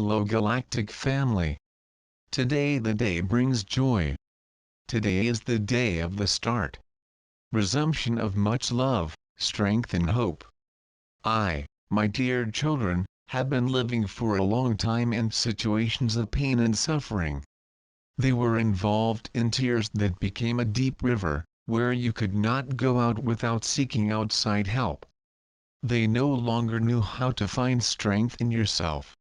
Hello Galactic family. Today the day brings joy. Today is the day of the start. Resumption of much love, strength and hope. My dear children, have been living for a long time in situations of pain and suffering. They were involved in tears that became a deep river, where you could not go out without seeking outside help. They no longer knew how to find strength in yourself.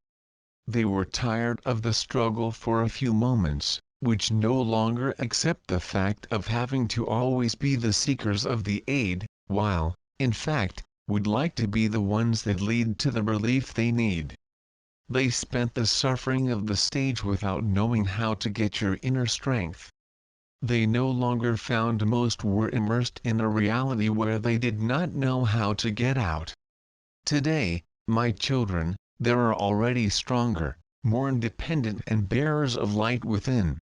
They were tired of the struggle for a few moments, which no longer accept the fact of having to always be the seekers of the aid, while, in fact, would like to be the ones that lead to the relief they need. They spent the suffering of the stage without knowing how to get your inner strength. They no longer found most were immersed in a reality where they did not know how to get out. Today, my children, they are already stronger, more independent and bearers of light within.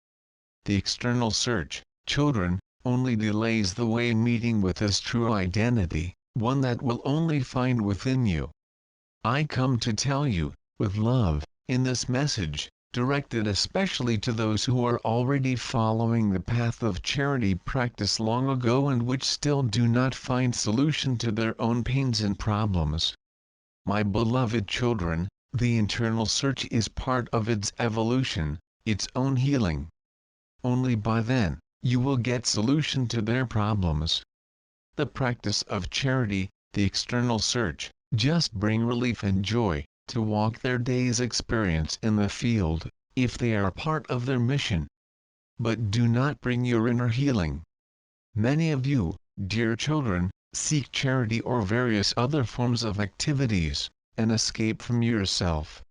The external search, children, only delays the way meeting with this true identity, one that will only find within you. I come to tell you, with love, in this message, directed especially to those who are already following the path of charity practice long ago and which still do not find solution to their own pains and problems. My beloved children, the internal search is part of its evolution, its own healing. Only by then, you will get solution to their problems. The practice of charity, the external search, just bring relief and joy, to walk their day's experience in the field, if they are part of their mission. But do not bring your inner healing. Many of you, dear children, seek charity or various other forms of activities, an escape from yourself.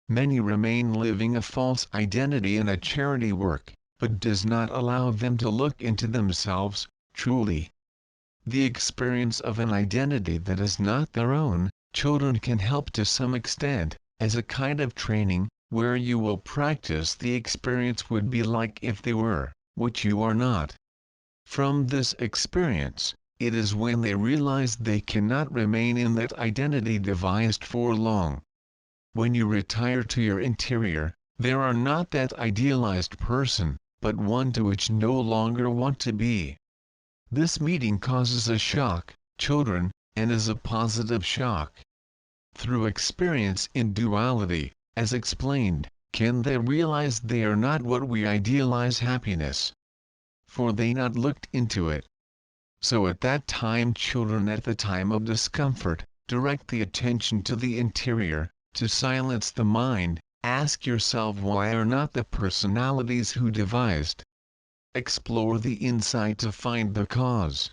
Many remain living a false identity in a charity work, but does not allow them to look into themselves, truly. The experience of an identity that is not their own, children can help to some extent, as a kind of training, where you will practice the experience would be like if they were, which you are not. From this experience, it is when they realize they cannot remain in that identity devised for long. When you retire to your interior, there are not that idealized person, but one to which no longer want to be. This meeting causes a shock, children, and is a positive shock. Through experience in duality, as explained, can they realize they are not what we idealize happiness. For they not looked into it. So at that time children at the time of discomfort, direct the attention to the interior, to silence the mind, ask yourself why are not the personalities who devised. Explore the inside to find the cause.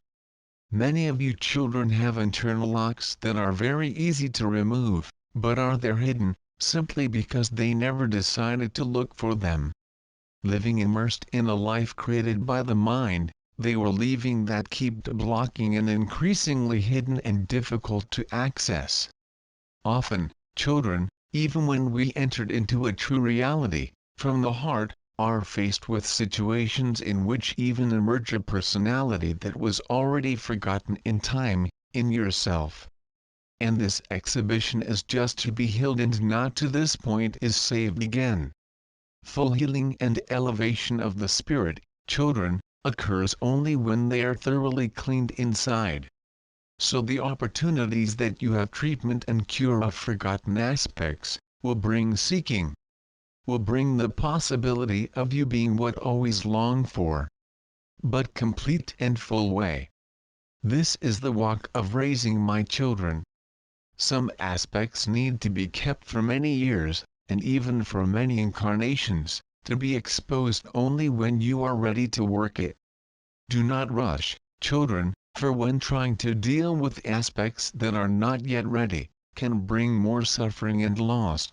Many of you children have internal locks that are very easy to remove, but are there hidden, simply because they never decided to look for them. Living immersed in a life created by the mind, they were leaving that kept blocking and increasingly hidden and difficult to access. Often, children, even when we entered into a true reality, from the heart, are faced with situations in which even emerge a personality that was already forgotten in time, in yourself. And this exhibition is just to be healed and not to this point is saved again. Full healing and elevation of the spirit, children, occurs only when they are thoroughly cleaned inside. So the opportunities that you have treatment and cure of forgotten aspects, will bring seeking. Will bring the possibility of you being what always longed for. But complete and full way. This is the walk of raising my children. Some aspects need to be kept for many years, and even for many incarnations, to be exposed only when you are ready to work it. Do not rush, children, for when trying to deal with aspects that are not yet ready, can bring more suffering and loss.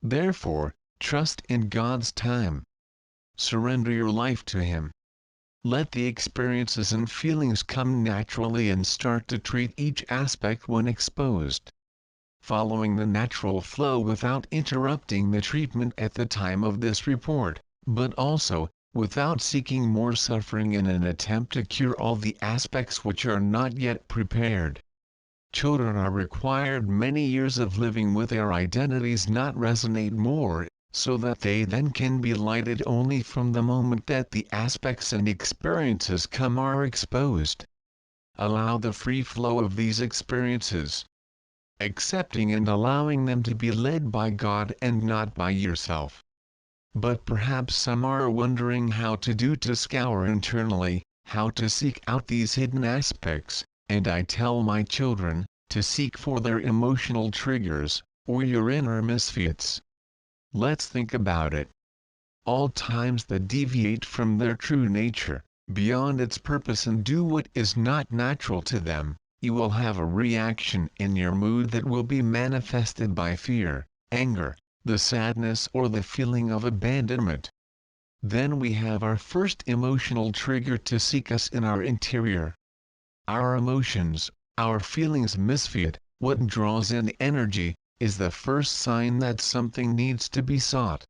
Therefore, trust in God's time. Surrender your life to Him. Let the experiences and feelings come naturally and start to treat each aspect when exposed. Following the natural flow without interrupting the treatment at the time of this report, but also, without seeking more suffering in an attempt to cure all the aspects which are not yet prepared. Children are required many years of living with their identities not resonate more, so that they then can be lighted only from the moment that the aspects and experiences come are exposed. Allow the free flow of these experiences, accepting and allowing them to be led by God and not by yourself. But perhaps some are wondering how to scour internally, how to seek out these hidden aspects, and I tell my children, to seek for their emotional triggers, or your inner misfits. Let's think about it. All times that deviate from their true nature, beyond its purpose and do what is not natural to them, you will have a reaction in your mood that will be manifested by fear, anger, the sadness or the feeling of abandonment. Then we have our first emotional trigger to seek us in our interior. Our emotions, our feelings misfit, what draws in energy, is the first sign that something needs to be sought.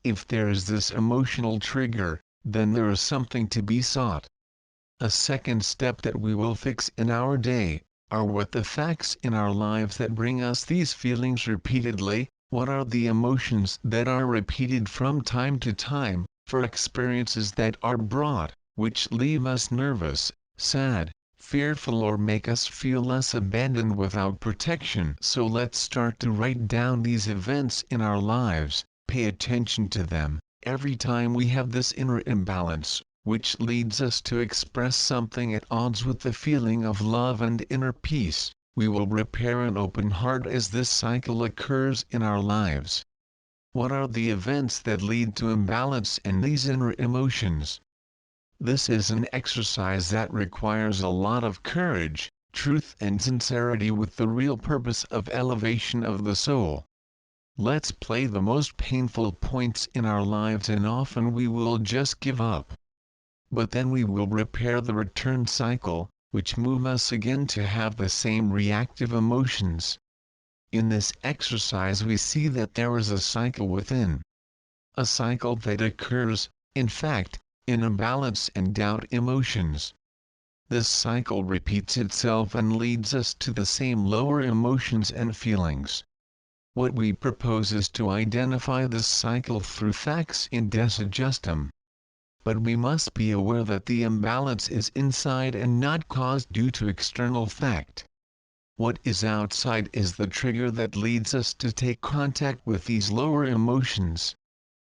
If there is this emotional trigger, then there is something to be sought. A second step that we will fix in our day, are what the facts in our lives that bring us these feelings repeatedly, what are the emotions that are repeated from time to time, for experiences that are brought, which leave us nervous, sad, fearful or make us feel less abandoned without protection. So let's start to write down these events in our lives, pay attention to them, every time we have this inner imbalance, which leads us to express something at odds with the feeling of love and inner peace, we will repair an open heart as this cycle occurs in our lives. What are the events that lead to imbalance and these inner emotions? This is an exercise that requires a lot of courage, truth and sincerity with the real purpose of elevation of the soul. Let's play the most painful points in our lives and often we will just give up. But then we will repair the return cycle, which move us again to have the same reactive emotions. In this exercise we see that there is a cycle within. A cycle that occurs, in fact, in imbalance and doubt emotions. This cycle repeats itself and leads us to the same lower emotions and feelings. What we propose is to identify this cycle through facts in Desigustum. But we must be aware that the imbalance is inside and not caused due to external fact. What is outside is the trigger that leads us to take contact with these lower emotions.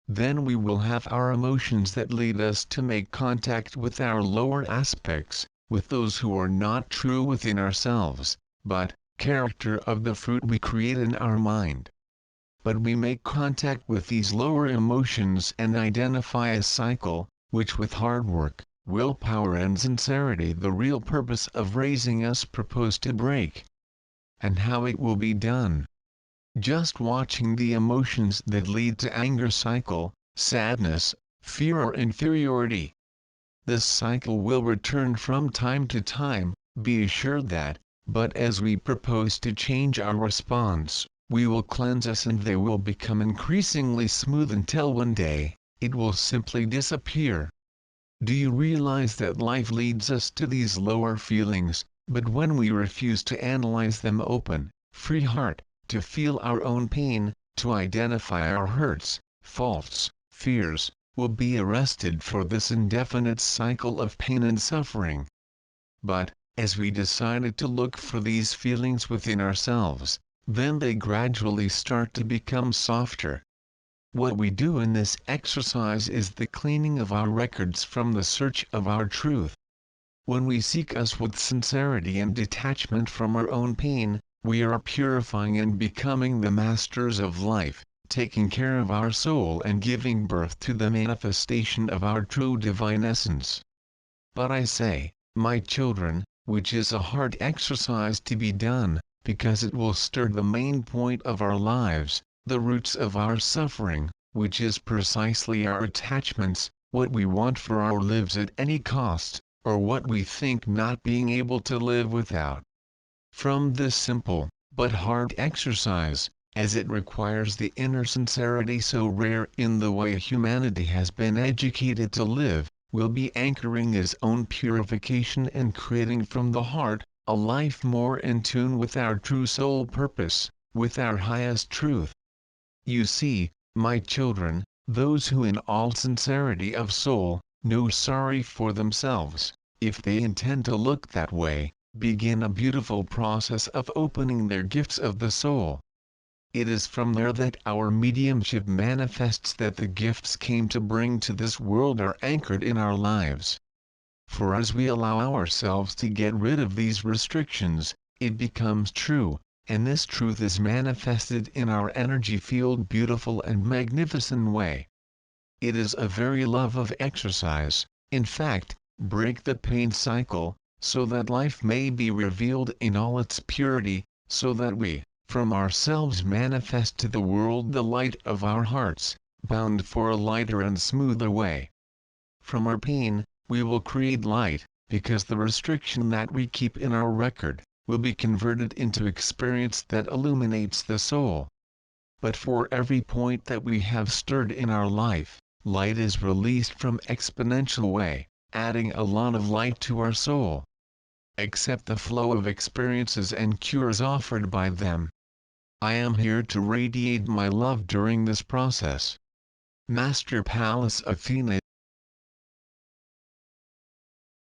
Then we will have our emotions that lead us to make contact with our lower aspects, with those who are not true within ourselves, but character of the fruit we create in our mind. But we make contact with these lower emotions and identify a cycle, which with hard work, willpower and sincerity the real purpose of raising us propose to break. And how it will be done? Just watching the emotions that lead to anger cycle, sadness, fear or inferiority. This cycle will return from time to time, be assured that, but as we propose to change our response, we will cleanse us and they will become increasingly smooth until one day, it will simply disappear. Do you realize that life leads us to these lower feelings, but when we refuse to analyze them open, free heart, to feel our own pain, to identify our hurts, faults, fears, will be arrested for this indefinite cycle of pain and suffering. But, as we decided to look for these feelings within ourselves, then they gradually start to become softer. What we do in this exercise is the cleaning of our records from the search of our truth. When we seek us with sincerity and detachment from our own pain, we are purifying and becoming the masters of life, taking care of our soul and giving birth to the manifestation of our true divine essence. But I say, my children, which is a hard exercise to be done, because it will stir the main point of our lives, the roots of our suffering, which is precisely our attachments, what we want for our lives at any cost, or what we think not being able to live without. From this simple, but hard exercise, as it requires the inner sincerity so rare in the way humanity has been educated to live, will be anchoring his own purification and creating from the heart, a life more in tune with our true soul purpose, with our highest truth. You see, my children, those who in all sincerity of soul, know sorry for themselves, if they intend to look that way, begin a beautiful process of opening their gifts of the soul. It is from there that our mediumship manifests, that the gifts came to bring to this world are anchored in our lives. For as we allow ourselves to get rid of these restrictions, it becomes true, and this truth is manifested in our energy field beautiful and magnificent way. It is a very love of exercise, in fact, break the pain cycle, so that life may be revealed in all its purity, so that we, from ourselves manifest to the world the light of our hearts, bound for a lighter and smoother way. From our pain, we will create light, because the restriction that we keep in our record, will be converted into experience that illuminates the soul. But for every point that we have stirred in our life, light is released from exponential way, adding a lot of light to our soul. Accept the flow of experiences and cures offered by them. I am here to radiate my love during this process. Master Pallas Athena